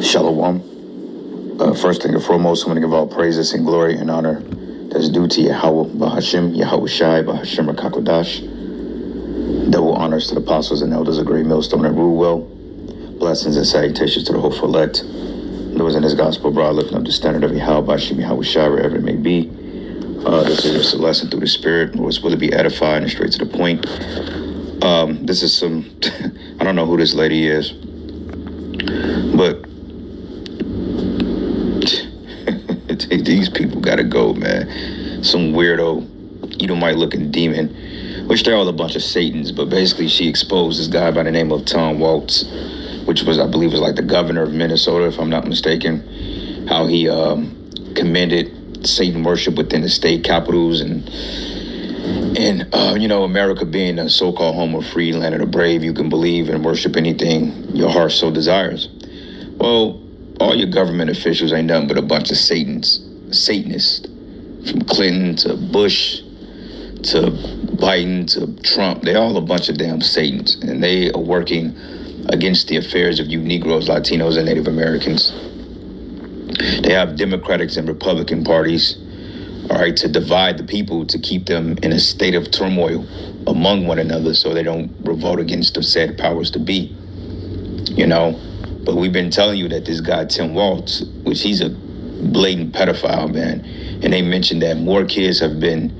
Shalom. First thing and foremost, I'm going to give all praises and glory and honor that's due to Yahweh, Bahashim, Yahweh Shai, Bahashim Rakakodash. Double honors to the apostles and elders of Great Millstone and rule well. Blessings and salutations to the hopeful elect. Those in this gospel broad, lifting up the standard of Yahweh, Bahashim, Yahweh Shai, wherever it may be. This is just a lesson through the Spirit. What's will to be edifying and straight to the point. This is some, I don't know who this lady is, but these people gotta go, man. Some weirdo, Edomite looking demon, which they're all a bunch of Satans, but basically she exposed this guy by the name of Tom Waltz, which was, I believe, was like the governor of Minnesota, if I'm not mistaken, how he commended Satan worship within the state capitals and America being a so-called home of free land of the brave, you can believe and worship anything your heart so desires. Well, all your government officials ain't nothing but a bunch of Satanists, from Clinton to Bush to Biden to Trump. They're all a bunch of damn Satans, and they are working against the affairs of you Negroes, Latinos, and Native Americans. They have Democratic and Republican parties, all right, to divide the people, to keep them in a state of turmoil among one another so they don't revolt against the said powers to be, But we've been telling you that this guy, Tim Waltz, which he's a blatant pedophile, man, and they mentioned that more kids have been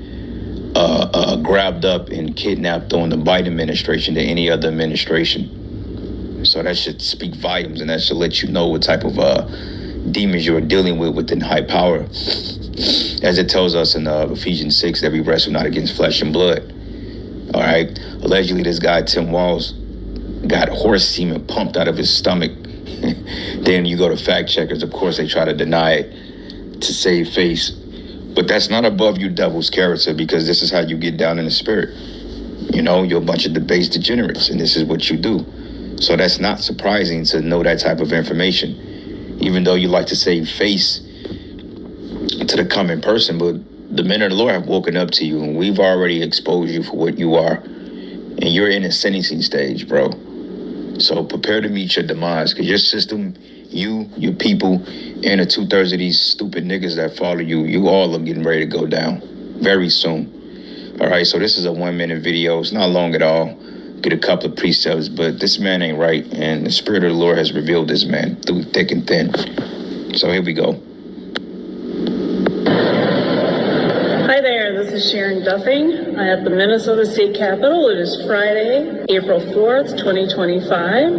grabbed up and kidnapped during the Biden administration than any other administration. So that should speak volumes, and that should let you know what type of demons you're dealing with within high power. As it tells us in Ephesians 6, that we wrestle not against flesh and blood. All right. Allegedly, this guy, Tim Walz, got horse semen pumped out of his stomach. Then you go to fact checkers. Of course, they try to deny it to save face. But that's not above you devil's character, because this is how you get down in the spirit. You're a bunch of debased degenerates, and this is what you do. So that's not surprising to know that type of information, even though you like to save face to the coming person. But the men of the Lord have woken up to you, and we've already exposed you for what you are, and you're in a sentencing stage, bro. So prepare to meet your demise, because your system, your people, and the 2/3 of these stupid niggas that follow you, you all are getting ready to go down very soon. All right, so this is a 1-minute video. It's not long at all. Get a couple of precepts, but this man ain't right, and the Spirit of the Lord has revealed this man through thick and thin. So here we go. Hi there, this is Sharon Duffing. I at the Minnesota State Capitol. It is Friday, April 4th, 2025,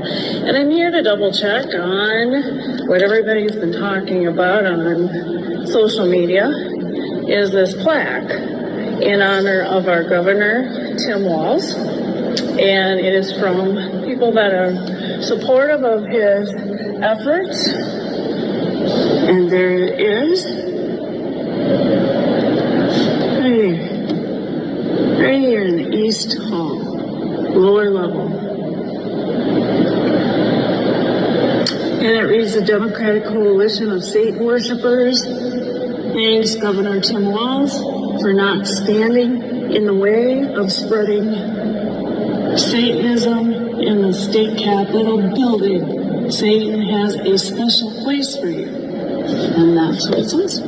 and I'm here to double check on what everybody's been talking about on social media, is this plaque in honor of our governor, Tim Walz, and it is from people that are supportive of his efforts, and there it is. Right here in the East Hall, lower level. And it reads, the Democratic Coalition of Satan Worshippers thanks Governor Tim Walz for not standing in the way of spreading Satanism in the state capitol building. Satan has a special place for you. And that's what it says.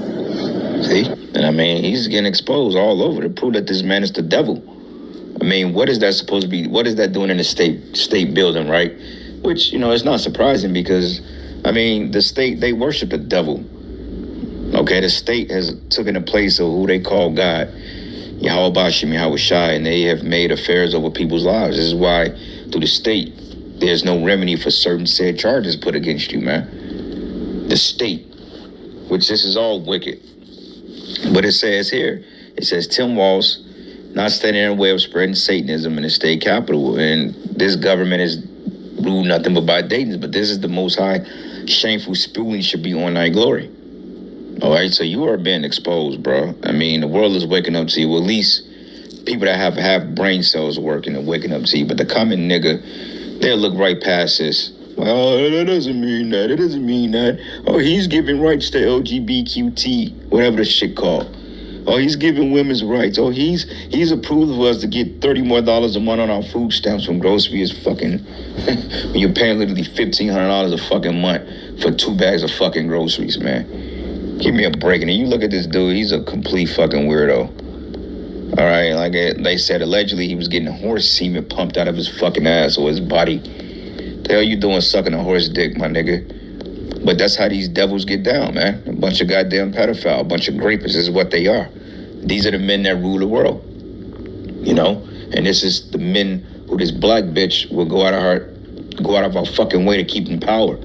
See? And he's getting exposed all over to prove that this man is the devil. What is that supposed to be? What is that doing in the state building, right? Which, it's not surprising because, the state, they worship the devil. Okay, the state has taken the place of who they call God, Yahweh Bashim, Yahweh Shai, and they have made affairs over people's lives. This is why, through the state, there's no remedy for certain said charges put against you, man. The state, which this is all wicked. But it says here, Tim Walz not standing in the way of spreading Satanism in the state capitol. And this government is ruled nothing but by Datans. But this is the most high shameful spewing should be on thy glory. All right, so you are being exposed, bro. The world is waking up to you. Well, at least people that have brain cells working and waking up to you. But the common nigga, they'll look right past this. Well, that doesn't mean that. It doesn't mean that. Oh, he's giving rights to LGBTQT, whatever the shit called. Oh, he's giving women's rights. Oh, he's approved of us to get $30 more a month on our food stamps from groceries. Fucking, when you're paying literally $1,500 a fucking month for 2 bags of fucking groceries, man. Give me a break. And then you look at this dude, he's a complete fucking weirdo. All right, like they said, allegedly he was getting horse semen pumped out of his fucking ass or his body. The hell you doing sucking a horse dick, my nigga? But that's how these devils get down, man. A bunch of goddamn pedophiles, a bunch of rapists is what they are. These are the men that rule the world, you know? And this is the men who this black bitch will go out of our fucking way to keep in power.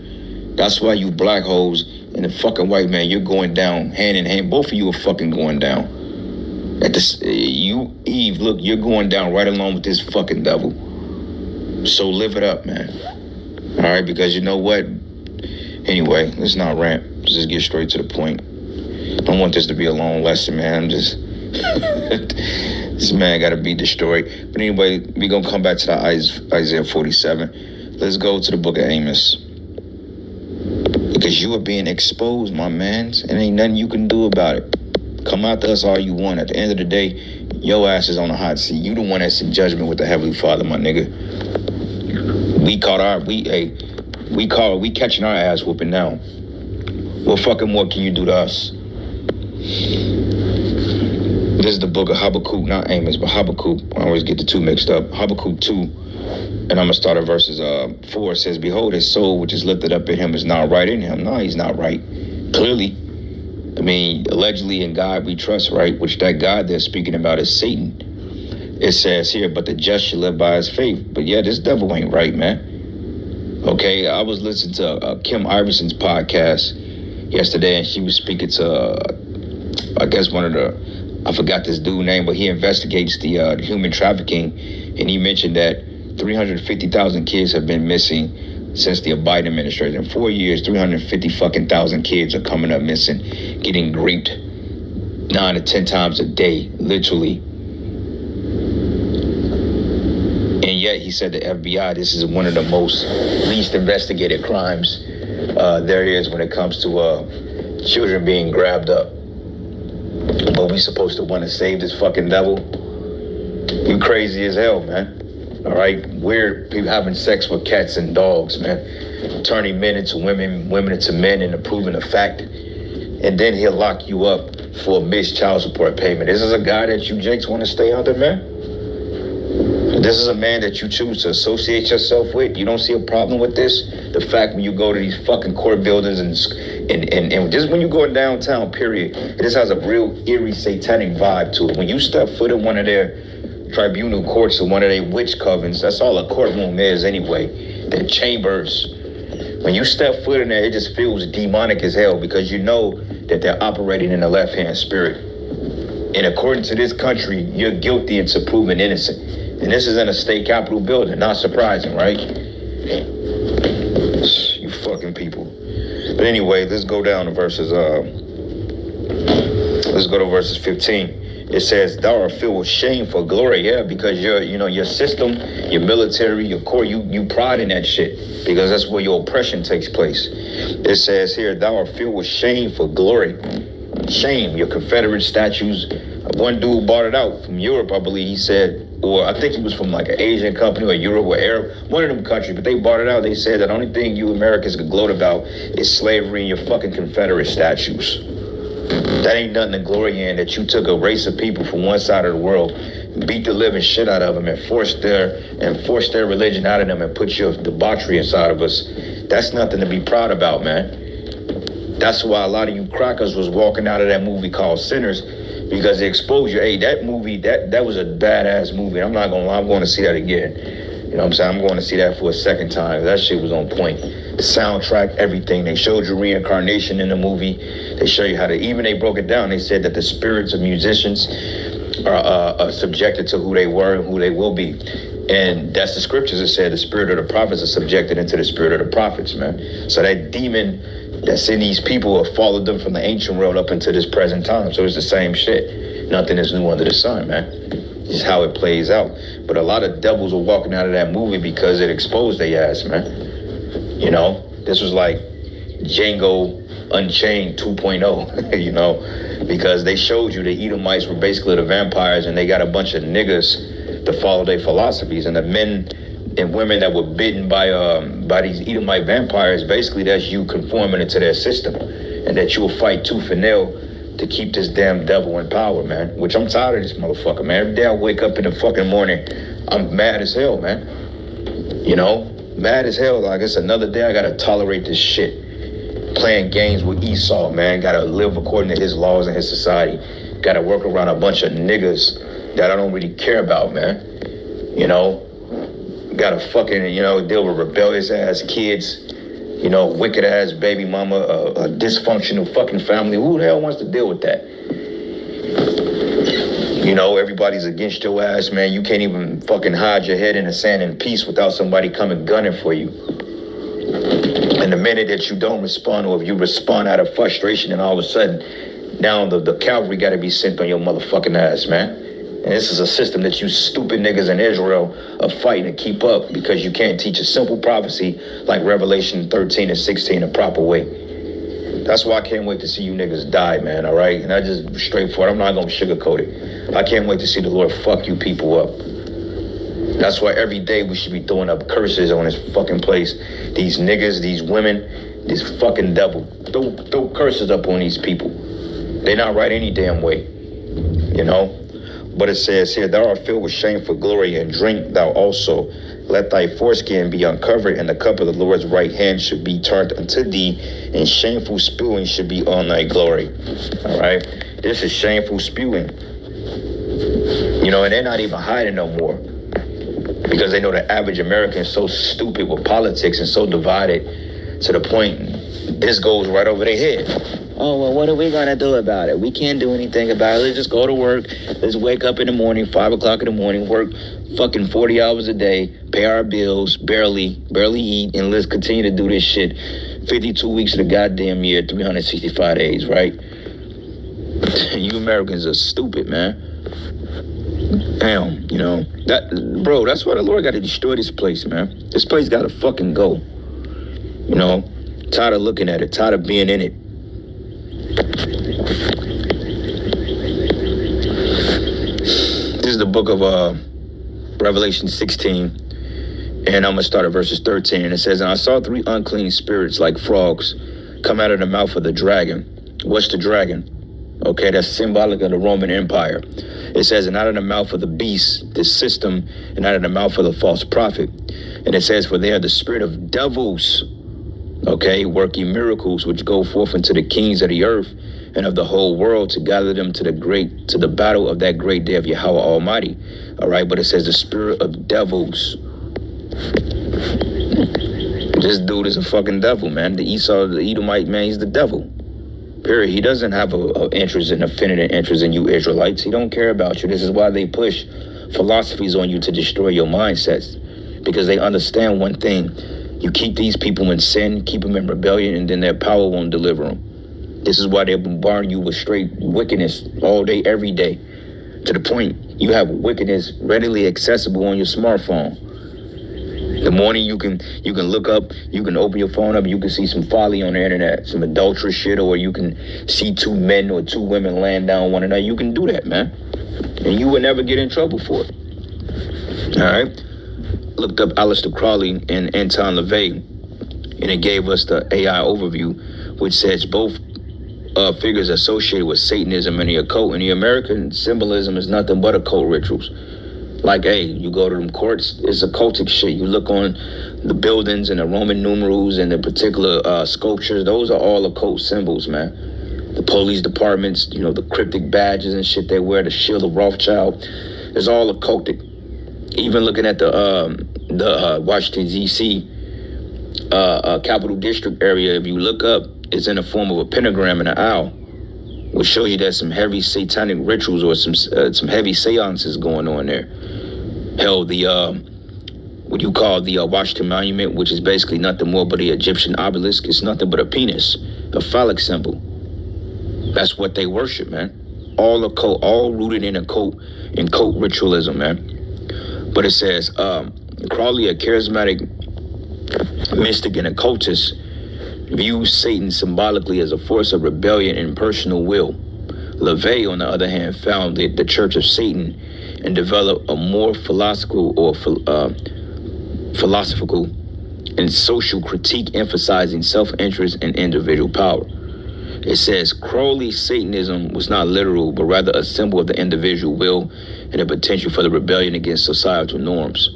That's why you black hoes and the fucking white man, you're going down hand in hand. Both of you are fucking going down. You, Eve, look, you're going down right along with this fucking devil. So live it up, man. All right, because you know what? Anyway, let's not rant. Let's just get straight to the point. I don't want this to be a long lesson, man. I'm just... this man got to be destroyed. But anyway, we're going to come back to the Isaiah 47. Let's go to the book of Amos. Because you are being exposed, my man. And ain't nothing you can do about it. Come out to us all you want. At the end of the day, your ass is on the hot seat. You the one that's in judgment with the Heavenly Father, my nigga. We catching our ass whooping now. What fucking more can you do to us? This is the book of Habakkuk, not Amos, but Habakkuk. I always get the two mixed up. Habakkuk 2, and I'm going to start at verses 4. It says, behold, his soul which is lifted up in him is not right in him. No, he's not right. Clearly. I mean, allegedly in God we trust, right? Which that God they're speaking about is Satan. It says here, but the just shall live by his faith. But yeah, this devil ain't right, man. Okay, I was listening to Kim Iverson's podcast yesterday, and she was speaking to, I guess I forgot this dude's name, but he investigates the human trafficking, and he mentioned that 350,000 kids have been missing since the Biden administration. In 4 years, 350 fucking thousand kids are coming up missing, getting raped 9 to 10 times a day, literally. And yet he said the FBI, this is one of the most least investigated crimes there is when it comes to children being grabbed up. But we supposed to want to save this fucking devil? You crazy as hell, man. All right? Weird people having sex with cats and dogs, man. Turning men into women, women into men, and proving a fact. And then he'll lock you up for a missed child support payment. This is a guy that you jakes want to stay under, man? This is a man that you choose to associate yourself with. You don't see a problem with this? The fact when you go to these fucking court buildings and just when you go downtown, period, it just has a real eerie satanic vibe to it. When you step foot in one of their tribunal courts or one of their witch covens, that's all a courtroom is anyway. Their chambers. When you step foot in there, it just feels demonic as hell because you know that they're operating in the left-hand spirit. And according to this country, you're guilty until proven innocent. And this is in a state capitol building. Not surprising, right? You fucking people. But anyway, let's go down to verses 15. It says, thou art filled with shame for glory. Yeah, because your system, your military, your core, you pride in that shit. Because that's where your oppression takes place. It says here, thou art filled with shame for glory. Shame, your Confederate statues. One dude bought it out from Europe, I believe he said, or I think he was from like an Asian company or Europe or Arab, one of them countries, but they bought it out. They said that the only thing you Americans could gloat about is slavery and your fucking Confederate statues. That ain't nothing to glory in, that you took a race of people from one side of the world, beat the living shit out of them and forced their religion out of them and put your debauchery inside of us. That's nothing to be proud about, man. That's why a lot of you crackers was walking out of that movie called Sinners, because the exposure, hey, that movie, that was a badass movie. I'm not gonna lie, I'm going to see that again. You know what I'm saying? I'm going to see that for a second time. That shit was on point. The soundtrack, everything. They showed you reincarnation in the movie. They show you how to, even they broke it down. They said that the spirits of musicians are subjected to who they were and who they will be. And that's the scriptures that said the spirit of the prophets are subjected into the spirit of the prophets, man. So that demon that's in these people have followed them from the ancient world up into this present time. So it's the same shit. Nothing is new under the sun, man. It's how it plays out. But a lot of devils were walking out of that movie because it exposed their ass, man. You know, this was like Django Unchained 2.0, you know, because they showed you the Edomites were basically the vampires, and they got a bunch of niggas to follow their philosophies, and the men and women that were bitten by these Edomite vampires, basically that's you conforming into their system, and that you will fight tooth and nail to keep this damn devil in power, man. Which I'm tired of this motherfucker, man. Every day I wake up in the fucking morning, I'm mad as hell, man. You know, mad as hell. Like it's another day I gotta tolerate this shit. Playing games with Esau, man. Gotta live according to his laws and his society. Gotta work around a bunch of niggas that I don't really care about, man. You know, gotta fucking, you know, deal with rebellious ass kids. You know, wicked ass baby mama, a dysfunctional fucking family. Who the hell wants to deal with that? You know, everybody's against your ass, man. You can't even fucking hide your head in the sand in peace without somebody coming gunning for you. And the minute that you don't respond, or if you respond out of frustration, and all of a sudden, now the cavalry got to be sent on your motherfucking ass, man. And this is a system that you stupid niggas in Israel are fighting to keep up because you can't teach a simple prophecy like Revelation 13 and 16 a proper way. That's why I can't wait to see you niggas die, man, all right? And I just straightforward, I'm not going to sugarcoat it. I can't wait to see the Lord fuck you people up. That's why every day we should be throwing up curses on this fucking place. These niggas, these women, this fucking devil. Throw curses up on these people. They're not right any damn way, you know? But it says here, thou art filled with shameful glory, and drink thou also. Let thy foreskin be uncovered, and the cup of the Lord's right hand should be turned unto thee, and shameful spewing should be on thy glory. All right? This is shameful spewing. You know, and they're not even hiding no more. Because they know the average American is so stupid with politics and so divided to the point this goes right over their head. Oh, well, what are we going to do about it? We can't do anything about it. Let's just go to work. Let's wake up in the morning, 5 o'clock in the morning, work fucking 40 hours a day, pay our bills, barely eat, and let's continue to do this shit 52 weeks of the goddamn year, 365 days, right? You Americans are stupid, man. Damn, you know, bro, that's why the Lord got to destroy this place, man. This place got to fucking go. You know, tired of looking at it, tired of being in it. This is the book of Revelation 16, and I'm going to start at verses 13. And it says, and I saw 3 unclean spirits like frogs come out of the mouth of the dragon. What's the dragon? Okay, that's symbolic of the Roman Empire. It says, and out of the mouth of the beast, this system, and out of the mouth of the false prophet. And it says, for they are the spirit of devils, okay, working miracles, which go forth unto the kings of the earth and of the whole world to gather them to the battle of that great day of Yahweh Almighty. All right, but it says the spirit of devils. This dude is a fucking devil, man. The Esau, the Edomite, man, he's the devil. Period. He doesn't have a interest in affinity interest in you Israelites. He don't care about you. This is why they push philosophies on you to destroy your mindsets, because they understand one thing. You keep these people in sin, keep them in rebellion, and then their power won't deliver them. This is why they're bombarding you with straight wickedness all day, every day, to the point you have wickedness readily accessible on your smartphone. The morning you can look up, you can open your phone up, you can see some folly on the internet, some adulterous shit, or you can see 2 men or 2 women laying down one another. You can do that, man. And you will never get in trouble for it. All right? Looked up Aleister Crowley and Anton LaVey, and it gave us the AI overview, which says both figures associated with Satanism and the occult. And the American symbolism is nothing but occult rituals. Like, hey, you go to them courts, it's occultic shit. You look on the buildings and the Roman numerals and the particular sculptures, those are all occult symbols, man. The police departments, you know, the cryptic badges and shit they wear, the shield of Rothschild, it's all occultic. Even looking at the Washington, D.C. Capital District area, if you look up, it's in the form of a pentagram and an owl, which shows you there's some heavy satanic rituals or some heavy seances going on there. Hell, the what you call the Washington Monument, which is basically nothing more but the Egyptian obelisk, it's nothing but a penis, a phallic symbol. That's what they worship, man. All occult, all rooted in cult ritualism, man. But it says, Crowley, a charismatic mystic and occultist, views Satan symbolically as a force of rebellion and personal will. LaVey, on the other hand, founded the Church of Satan and developed a more philosophical and social critique emphasizing self-interest and individual power. It says Crowley's Satanism was not literal, but rather a symbol of the individual will and the potential for the rebellion against societal norms.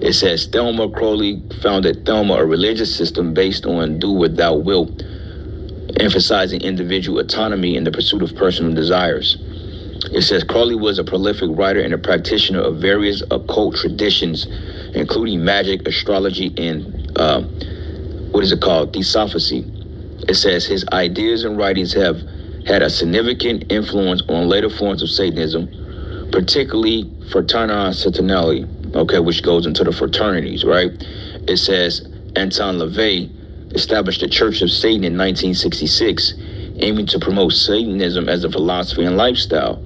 It says Thelma Crowley founded Thelma, a religious system based on do what thou wilt, emphasizing individual autonomy in the pursuit of personal desires. It says Crowley was a prolific writer and a practitioner of various occult traditions, including magic, astrology, and Theosophy. It says his ideas and writings have had a significant influence on later forms of Satanism, particularly Fraternal Satanelli, which goes into the fraternities, right? It says Anton LaVey established the Church of Satan in 1966, aiming to promote Satanism as a philosophy and lifestyle.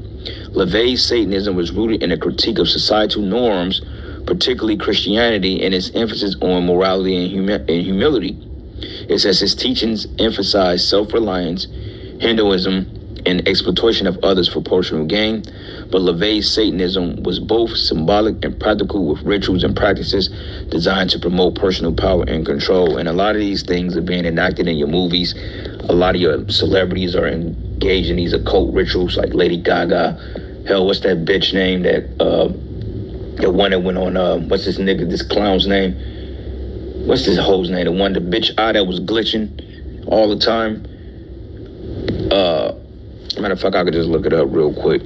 LaVey's Satanism was rooted in a critique of societal norms, particularly Christianity, and its emphasis on morality and humility. It says his teachings emphasize self-reliance, Hinduism, and exploitation of others for personal gain, but LaVey's Satanism was both symbolic and practical, with rituals and practices designed to promote personal power and control. And a lot of these things are being enacted in your movies. A lot of your celebrities are engaged in these occult rituals, like Lady Gaga. Hell, what's that bitch name the one that went on, what's this clown's name? What's this hoe's name? The one, the bitch eye that was glitching all the time. Matter of fact, I could just look it up real quick.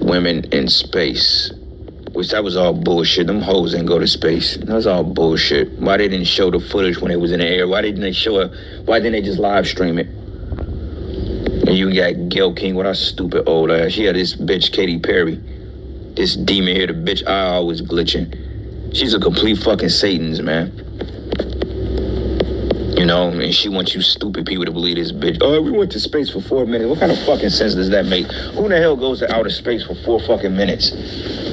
Women in space. Which that was all bullshit. Them hoes didn't go to space. That was all bullshit. Why they didn't show the footage when it was in the air? Why didn't they show it? Why didn't they just live stream it? And you got Gail King with her stupid old ass. She had this bitch Katy Perry. This demon here, the bitch eye always glitching. She's a complete fucking Satanist, man. You know, and she wants you stupid people to believe this bitch. Oh, we went to space for 4 minutes. What kind of fucking sense does that make? Who the hell goes to outer space for 4 fucking minutes?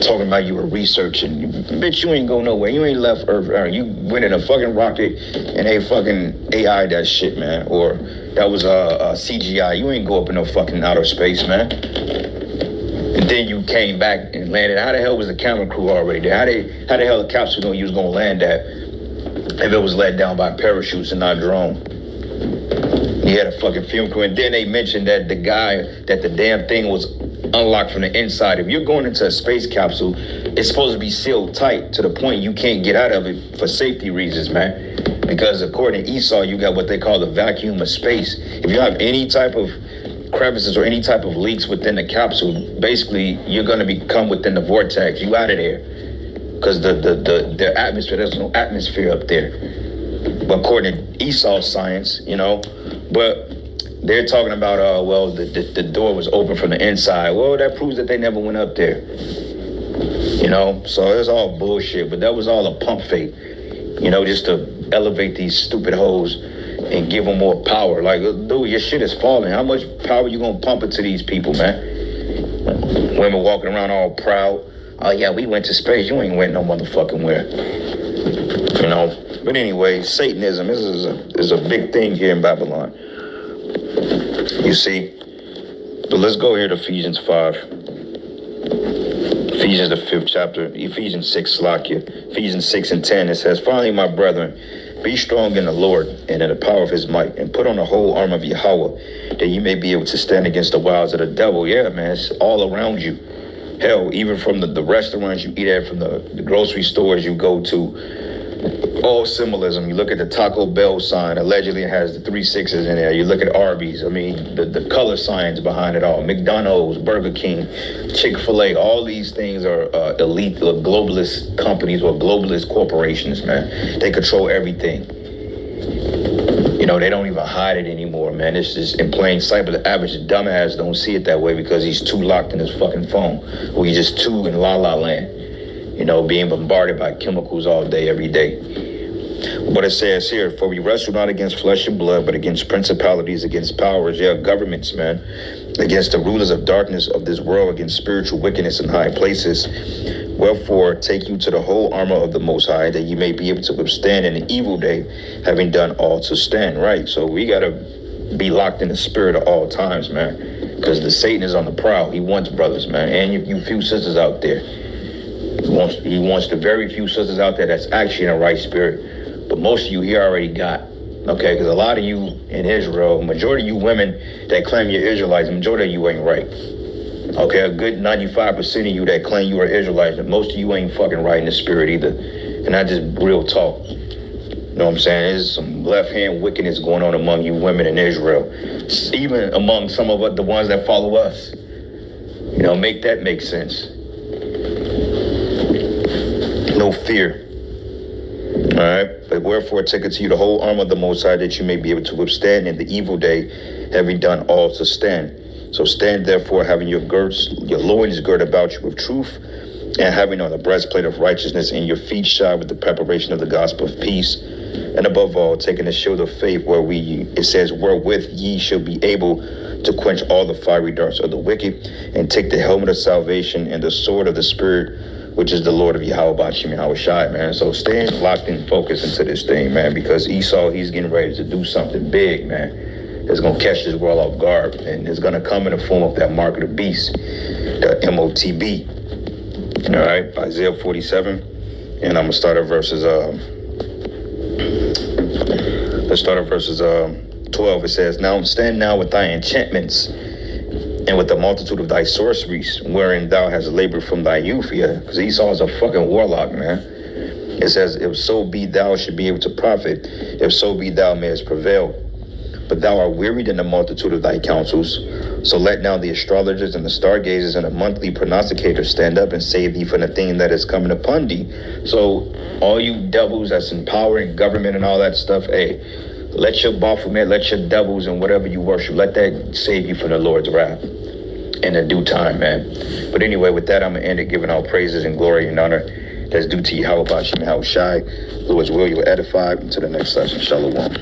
Talking about you were researching. Bitch, you ain't go nowhere. You ain't left Earth. You went in a fucking rocket and they fucking AI that shit, man. Or that was CGI. You ain't go up in no fucking outer space, man. And then you came back and landed. How the hell was the camera crew already there? How the hell the capsule you was gonna land at if it was let down by parachutes and not drone? You had a fucking film crew, and then they mentioned that the damn thing was unlocked from the inside. If you're going into a space capsule, it's supposed to be sealed tight to the point you can't get out of it for safety reasons, man. Because according to Esau, you got what they call the vacuum of space. If you have any type of crevices or any type of leaks within the capsule, basically you're going to become within the vortex. You out of there, because the atmosphere, there's no atmosphere up there. But according to Esau's science, you know, but they're talking about the door was open from the inside. Well, that proves that they never went up there, you know. So it's all bullshit, but that was all a pump fake, you know, just to elevate these stupid hoes and give them more power. Like, dude, your shit is falling. How much power you gonna pump into these people, man? Women walking around all proud. Oh yeah, we went to space. You ain't went no motherfucking where. You know. But anyway, Satanism is a big thing here in Babylon. You see. But let's go here to Ephesians 5. Ephesians the 5th chapter. Ephesians 6, Slakia. Ephesians 6 and 10. It says, finally, my brethren, be strong in the Lord and in the power of his might, and put on the whole armor of Yahweh, that you may be able to stand against the wiles of the devil. Yeah, man, it's all around you. Hell, even from the restaurants you eat at, from the grocery stores you go to, all symbolism. You look at the Taco Bell sign, allegedly it has the 3 6s in there. You look at Arby's, I mean, the color signs behind it all. McDonald's, Burger King, Chick-fil-A, all these things are elite or globalist companies or globalist corporations, man. They control everything. You know, they don't even hide it anymore, man. It's just in plain sight, but the average dumbass don't see it that way because he's too locked in his fucking phone. Or he's just too in la la land. You know, being bombarded by chemicals all day, every day. But it says here, for we wrestle not against flesh and blood, but against principalities, against powers, governments, man, against the rulers of darkness of this world, against spiritual wickedness in high places. Wherefore, take you to the whole armor of the Most High, that you may be able to withstand in the evil day, having done all to stand. Right? So we got to be locked in the spirit at all times, man, because the Satan is on the prowl. He wants brothers, man, and you few sisters out there. He wants the very few sisters out there that's actually in the right spirit. But most of you he already got, okay? Because a lot of you in Israel, majority of you women that claim you're Israelites, majority of you ain't right. Okay, a good 95% of you that claim you are Israelites, and most of you ain't fucking right in the spirit either. And I just real talk. You know what I'm saying? There's some left-hand wickedness going on among you women in Israel. Even among some of the ones that follow us. You know, make that make sense. No fear. All right, but wherefore take it to you the whole armor of the Most High, that you may be able to withstand in the evil day, having done all to stand. So stand therefore, having your loins girt about you with truth, and having on the breastplate of righteousness, and your feet shod with the preparation of the gospel of peace. And above all, taking the shield of faith, it says, wherewith ye shall be able to quench all the fiery darts of the wicked, and take the helmet of salvation and the sword of the Spirit, which is the Lord of Yahweh Shai, man. So staying locked and focused into this thing, man, because Esau, he's getting ready to do something big, man. It's going to catch this world off guard, and it's going to come in the form of that mark of the beast, the MOTB. All right, Isaiah 47, and I'm going to start at verses, let's start at verses 12. It says, now stand now with thy enchantments, and with the multitude of thy sorceries, wherein thou hast labored from thy youth. Yeah, because Esau is a fucking warlock, man. It says, if so be thou should be able to profit, if so be thou mayest prevail. But thou art wearied in the multitude of thy counsels. So let now the astrologers and the stargazers and the monthly prognosticators stand up and save thee from the thing that is coming upon thee. So all you devils that's in power and government and all that stuff, hey, let your Baphomet, let your devils and whatever you worship, let that save you from the Lord's wrath in a due time, man. But anyway, with that, I'm going to end it, giving all praises and glory and honor that's due to Yahweh Shai. Lord's will, you will edify. Until the next session. Shalom.